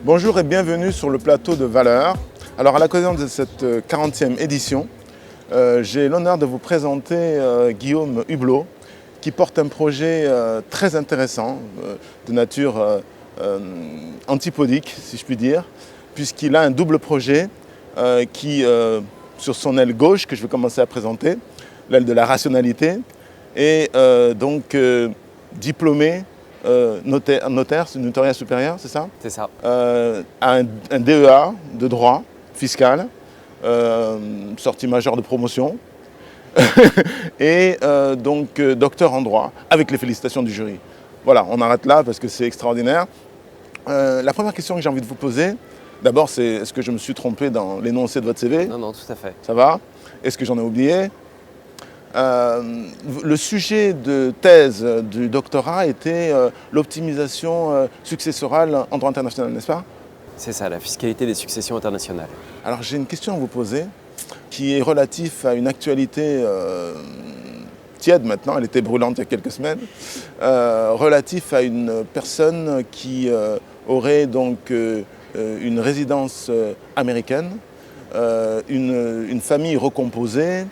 Bonjour et bienvenue sur le plateau de Valeurs. Alors à l'occasion de cette 40e édition, j'ai l'honneur de vous présenter Guillaume Hublot qui porte un projet très intéressant de nature antipodique, si je puis dire, puisqu'il a un double projet qui, sur son aile gauche, que je vais commencer à présenter, l'aile de la rationalité, est donc diplômé notaire, c'est notariat supérieur, c'est ça? C'est ça. Un DEA de droit fiscal, sortie majeure de promotion, et donc docteur en droit, avec les félicitations du jury. Voilà, on arrête là parce que c'est extraordinaire. La première question que j'ai envie de vous poser, d'abord, c'est est-ce que je me suis trompé dans l'énoncé de votre CV? Non, tout à fait. Ça va? Est-ce que j'en ai oublié? Le sujet de thèse du doctorat était l'optimisation successorale en droit international, n'est-ce pas? C'est ça, la fiscalité des successions internationales. Alors j'ai une question à vous poser qui est relative à une actualité tiède maintenant, elle était brûlante il y a quelques semaines, relatif à une personne qui aurait donc une résidence américaine, une famille recomposée.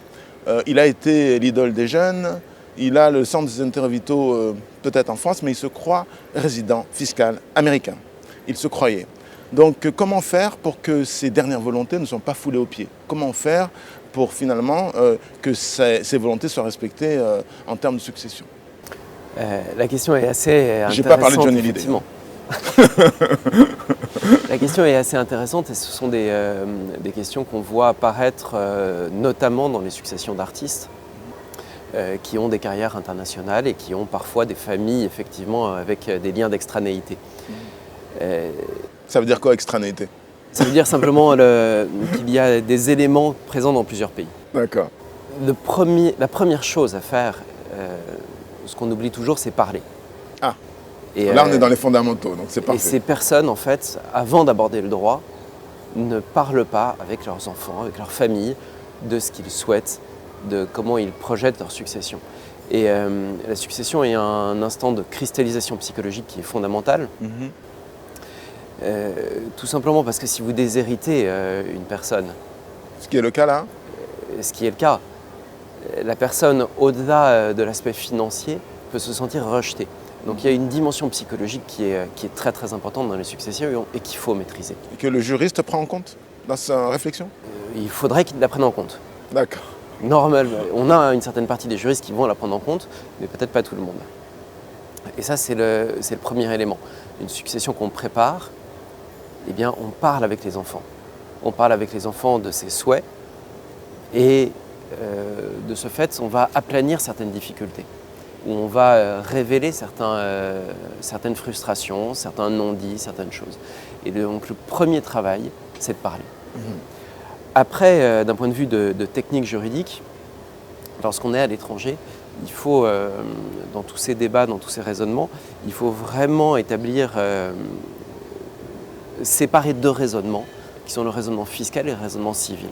Il a été l'idole des jeunes, il a le centre des intérêts vitaux peut-être en France, mais il se croit résident fiscal américain. Il se croyait. Donc comment faire pour que ces dernières volontés ne soient pas foulées aux pieds? Comment faire pour finalement que ces volontés soient respectées en termes de succession? La question est assez intéressante. Je n'ai pas parlé de Johnny Hallyday. La question est assez intéressante et ce sont des questions qu'on voit apparaître notamment dans les successions d'artistes qui ont des carrières internationales et qui ont parfois des familles effectivement avec des liens d'extranéité. Ça veut dire quoi, extranéité? Ça veut dire simplement qu'il y a des éléments présents dans plusieurs pays. D'accord. La première chose à faire, ce qu'on oublie toujours, c'est parler. Ah. Et là, on est dans les fondamentaux, donc c'est parfait. Et ces personnes, en fait, avant d'aborder le droit, ne parlent pas avec leurs enfants, avec leur famille, de ce qu'ils souhaitent, de comment ils projettent leur succession. Et la succession est un instant de cristallisation psychologique qui est fondamental. Tout simplement parce que si vous déshéritez une personne... Ce qui est le cas là? Ce qui est le cas. La personne, au-delà de l'aspect financier, peut se sentir rejetée. Donc il y a une dimension psychologique qui est très très importante dans les successions et qu'il faut maîtriser. Et que le juriste prend en compte dans sa réflexion? Il faudrait qu'il la prenne en compte. D'accord. Normalement, on a une certaine partie des juristes qui vont la prendre en compte, mais peut-être pas tout le monde. Et ça, c'est le premier élément. Une succession qu'on prépare, eh bien, on parle avec les enfants. On parle avec les enfants de ses souhaits et de ce fait, on va aplanir certaines difficultés. Où on va révéler certaines frustrations, certains non-dits, certaines choses. Et donc le premier travail, c'est de parler. Après, d'un point de vue de technique juridique, lorsqu'on est à l'étranger, il faut, dans tous ces débats, dans tous ces raisonnements, il faut vraiment séparer deux raisonnements, qui sont le raisonnement fiscal et le raisonnement civil.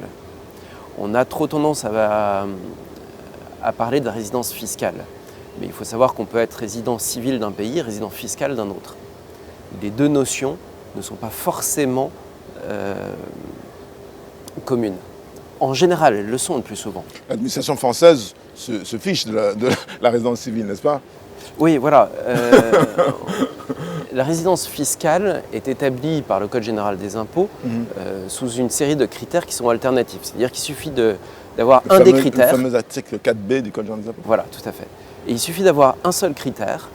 On a trop tendance à parler de la résidence fiscale. Mais il faut savoir qu'on peut être résident civil d'un pays et résident fiscal d'un autre. Les deux notions ne sont pas forcément communes. En général, elles le sont le plus souvent. L'administration française se fiche de la résidence civile, n'est-ce pas? Oui, voilà. La résidence fiscale est établie par le Code général des impôts sous une série de critères qui sont alternatifs. C'est-à-dire qu'il suffit d'avoir un des critères. Le fameux article 4B du Code général des impôts. Voilà, tout à fait. Et il suffit d'avoir un seul critère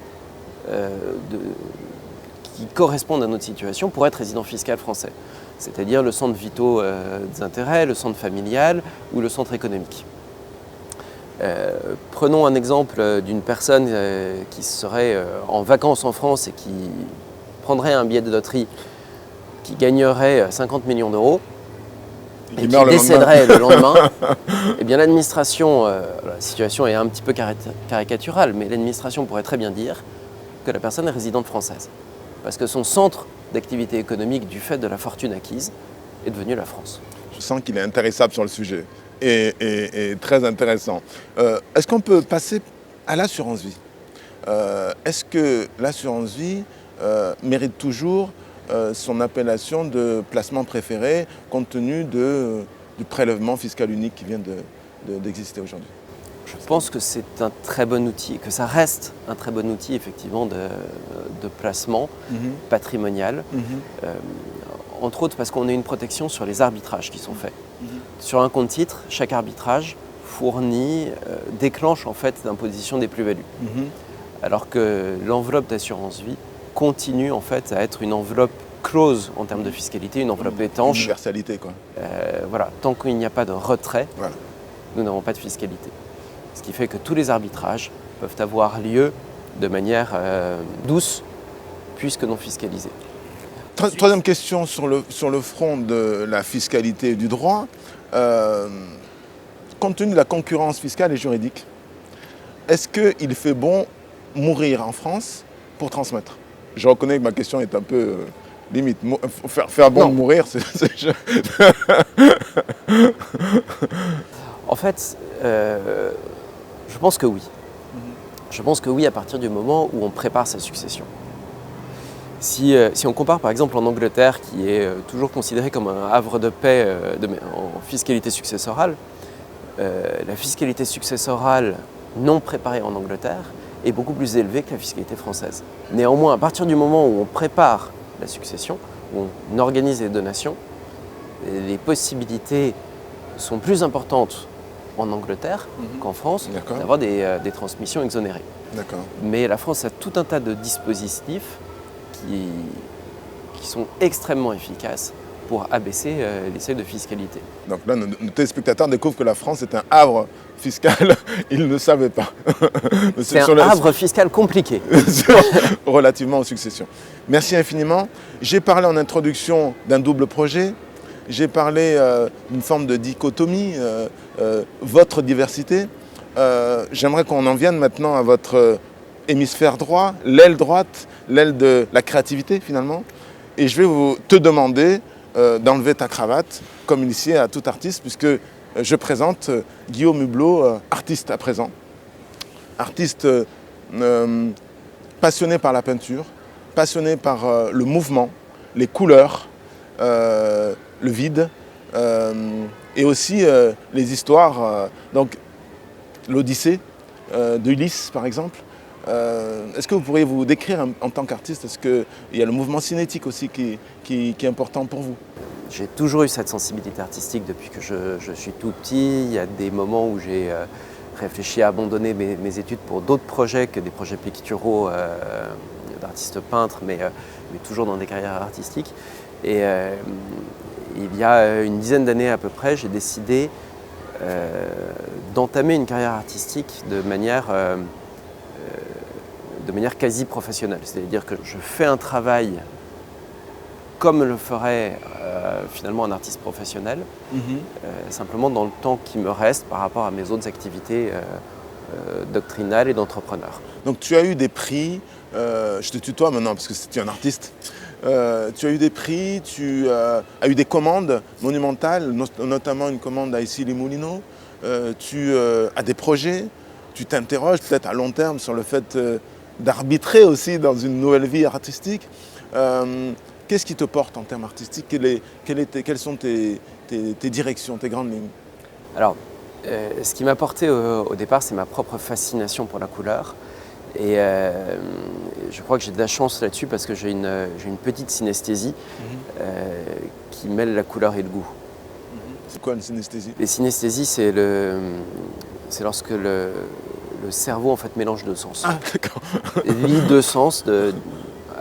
qui correspond à notre situation pour être résident fiscal français. C'est-à-dire le centre vitaux des intérêts, le centre familial ou le centre économique. Prenons un exemple d'une personne qui serait en vacances en France et qui prendrait un billet de loterie qui gagnerait 50 millions d'euros et qui décéderait le lendemain. Eh bien l'administration, la situation est un petit peu caricaturale, mais l'administration pourrait très bien dire que la personne est résidente française. Parce que son centre d'activité économique, du fait de la fortune acquise, est devenu la France. Je sens qu'il est intéressable sur le sujet et très intéressant. Est-ce qu'on peut passer À l'assurance vie, est-ce que l'assurance vie mérite toujours son appellation de placement préféré compte tenu du prélèvement fiscal unique qui vient d'exister aujourd'hui? Je pense que c'est un très bon outil, que ça reste un très bon outil effectivement de placement patrimonial. Entre autres parce qu'on a une protection sur les arbitrages qui sont faits. Sur un compte titre, chaque arbitrage fournit, déclenche en fait l'imposition des plus-values. Alors que l'enveloppe d'assurance vie continue en fait à être une enveloppe close en termes de fiscalité, une enveloppe étanche. Universalité, quoi. Voilà, tant qu'il n'y a pas de retrait, Voilà. nous n'avons pas de fiscalité. Ce qui fait que tous les arbitrages peuvent avoir lieu de manière douce, puisque non fiscalisée. Troisième question sur le front de la fiscalité et du droit. Compte tenu de la concurrence fiscale et juridique, est-ce qu'il fait bon mourir en France pour transmettre? Je reconnais que ma question est un peu limite. Faire bon mourir, c'est... En fait, je pense que oui. Je pense que oui à partir du moment où on prépare sa succession. Si on compare par exemple en Angleterre, qui est toujours considéré comme un havre de paix en fiscalité successorale, la fiscalité successorale non préparée en Angleterre est beaucoup plus élevée que la fiscalité française. Néanmoins, à partir du moment où on prépare la succession, où on organise les donations, les possibilités sont plus importantes en Angleterre qu'en France d'avoir des transmissions exonérées. Mais la France a tout un tas de dispositifs qui sont extrêmement efficaces pour abaisser les seuils de fiscalité. Donc là, nos téléspectateurs découvrent que la France est un havre fiscal, ils ne le savaient pas. C'est un havre fiscal compliqué. Relativement aux successions. Merci infiniment. J'ai parlé en introduction d'un double projet. J'ai parlé d'une forme de dichotomie, votre diversité. J'aimerais qu'on en vienne maintenant à votre hémisphère droit, l'aile droite, l'aile de la créativité finalement. Et je vais te demander d'enlever ta cravate, comme initié à tout artiste, puisque je présente Guillaume Hublot, artiste à présent. Artiste passionné par la peinture, passionné par le mouvement, les couleurs, le vide, et aussi les histoires. Donc l'Odyssée d'Ulysse, par exemple. Est-ce que vous pourriez vous décrire en tant qu'artiste? Est-ce qu'il y a le mouvement cinétique aussi qui est important pour vous? J'ai toujours eu cette sensibilité artistique depuis que je suis tout petit. Il y a des moments où j'ai réfléchi à abandonner mes études pour d'autres projets que des projets picturaux d'artistes peintres, mais toujours dans des carrières artistiques. Et il y a une dizaine d'années à peu près, j'ai décidé d'entamer une carrière artistique de manière quasi professionnelle. C'est-à-dire que je fais un travail comme le ferait finalement un artiste professionnel, simplement dans le temps qui me reste par rapport à mes autres activités doctrinales et d'entrepreneur. Donc tu as eu des prix, je te tutoie maintenant parce que tu es un artiste, tu as eu des prix, tu as eu des commandes monumentales, notamment une commande à Issy-les-Moulineaux, tu as des projets, tu t'interroges peut-être à long terme sur le fait d'arbitrer aussi dans une nouvelle vie artistique. Qu'est-ce qui te porte en termes artistiques? Quelles sont tes directions, tes grandes lignes? Alors, ce qui m'a porté au départ, c'est ma propre fascination pour la couleur. Et je crois que j'ai de la chance là-dessus parce que j'ai une petite synesthésie qui mêle la couleur et le goût. C'est quoi une synesthésie? Les synesthésies, c'est lorsque le cerveau en fait mélange deux sens. Ah, d'accord. Lie deux sens,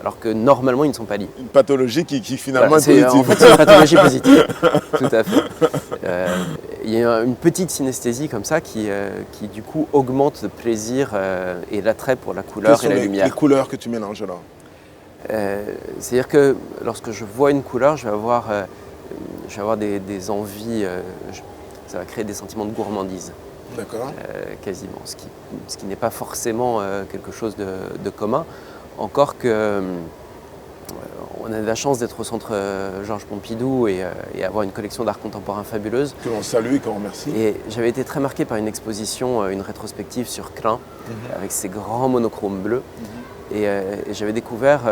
alors que normalement ils ne sont pas liés. Une pathologie qui finalement est positive. En fait, c'est une pathologie positive. Tout à fait. Il y a une petite synesthésie comme ça qui du coup augmente le plaisir et l'attrait pour la couleur et la lumière. Les couleurs que tu mélanges alors? C'est-à-dire que lorsque je vois une couleur, je vais avoir des envies, ça va créer des sentiments de gourmandise. D'accord. Quasiment, ce qui n'est pas forcément quelque chose de commun, encore que On a de la chance d'être au centre Georges Pompidou et avoir une collection d'art contemporain fabuleuse. Que l'on salue et qu'on remercie. Et j'avais été très marqué par une exposition, une rétrospective sur Klein, avec ses grands monochromes bleus. Et j'avais découvert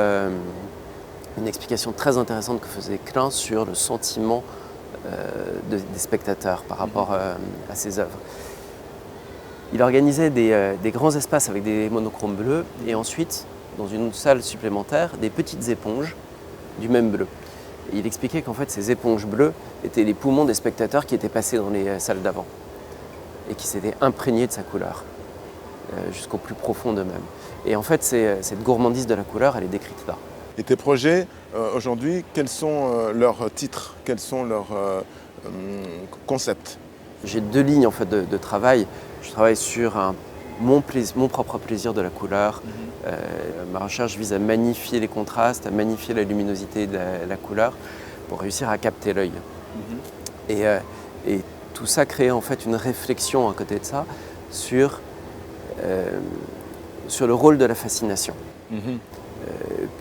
une explication très intéressante que faisait Klein sur le sentiment des spectateurs par rapport à ses œuvres. Il organisait des grands espaces avec des monochromes bleus et ensuite, dans une salle supplémentaire, des petites éponges du même bleu. Et il expliquait qu'en fait ces éponges bleues étaient les poumons des spectateurs qui étaient passés dans les salles d'avant et qui s'étaient imprégnés de sa couleur jusqu'au plus profond d'eux-mêmes. Et en fait cette gourmandise de la couleur, elle est décrite là. Et tes projets aujourd'hui, quels sont leurs titres, quels sont leurs concepts? J'ai deux lignes en fait de travail. Je travaille sur mon propre plaisir de la couleur. Ma recherche vise à magnifier les contrastes, à magnifier la luminosité de la couleur pour réussir à capter l'œil. Et tout ça crée en fait une réflexion à côté de ça sur le rôle de la fascination.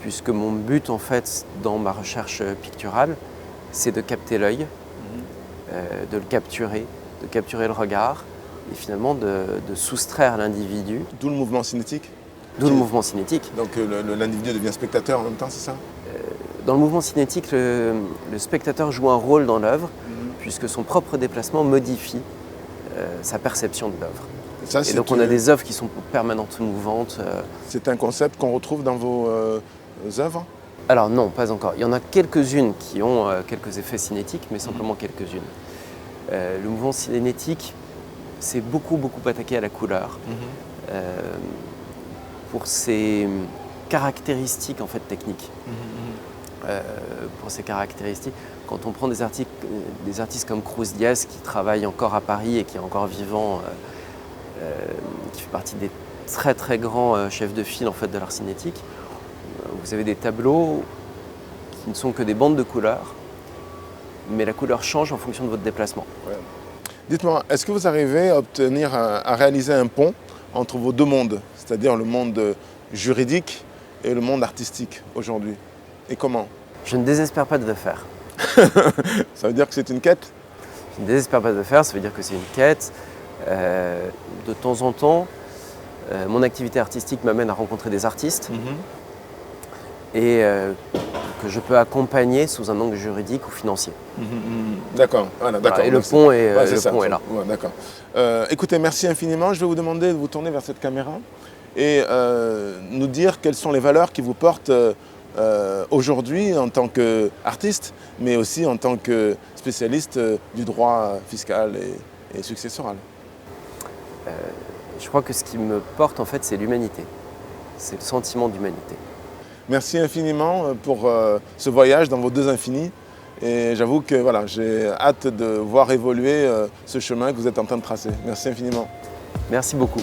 Puisque mon but en fait dans ma recherche picturale, c'est de capter l'œil, de le capturer, de capturer le regard et finalement de soustraire l'individu. D'où le mouvement cinétique? D'où le mouvement cinétique. Donc l'individu devient spectateur en même temps, c'est ça? Dans le mouvement cinétique, le spectateur joue un rôle dans l'œuvre puisque son propre déplacement modifie sa perception de l'œuvre. Et donc on a des œuvres qui sont permanentes mouvantes. C'est un concept qu'on retrouve dans vos œuvres? Alors non, pas encore. Il y en a quelques-unes qui ont quelques effets cinétiques, mais simplement quelques-unes. Le mouvement cinétique s'est beaucoup attaqué à la couleur pour ses caractéristiques en fait techniques. Pour ses caractéristiques, quand on prend des artistes comme Cruz Diaz qui travaillent encore à Paris et qui est encore vivant, qui fait partie des très grands chefs de file en fait de l'art cinétique, vous avez des tableaux qui ne sont que des bandes de couleurs, mais la couleur change en fonction de votre déplacement. Ouais. Dites-moi, est-ce que vous arrivez à réaliser un pont entre vos deux mondes, c'est-à-dire le monde juridique et le monde artistique aujourd'hui? Et comment? Je ne désespère pas de le faire. Ça veut dire que c'est une quête? Je ne désespère pas de le faire, ça veut dire que c'est une quête. De temps en temps, mon activité artistique m'amène à rencontrer des artistes et que je peux accompagner sous un angle juridique ou financier. D'accord, voilà, d'accord. Et le pont est là. Ouais, d'accord. Écoutez, merci infiniment. Je vais vous demander de vous tourner vers cette caméra et nous dire quelles sont les valeurs qui vous portent aujourd'hui en tant qu'artiste, mais aussi en tant que spécialiste du droit fiscal et successoral. Je crois que ce qui me porte en fait, c'est l'humanité. C'est le sentiment d'humanité. Merci infiniment pour ce voyage dans vos deux infinis. Et j'avoue que voilà, j'ai hâte de voir évoluer ce chemin que vous êtes en train de tracer. Merci infiniment. Merci beaucoup.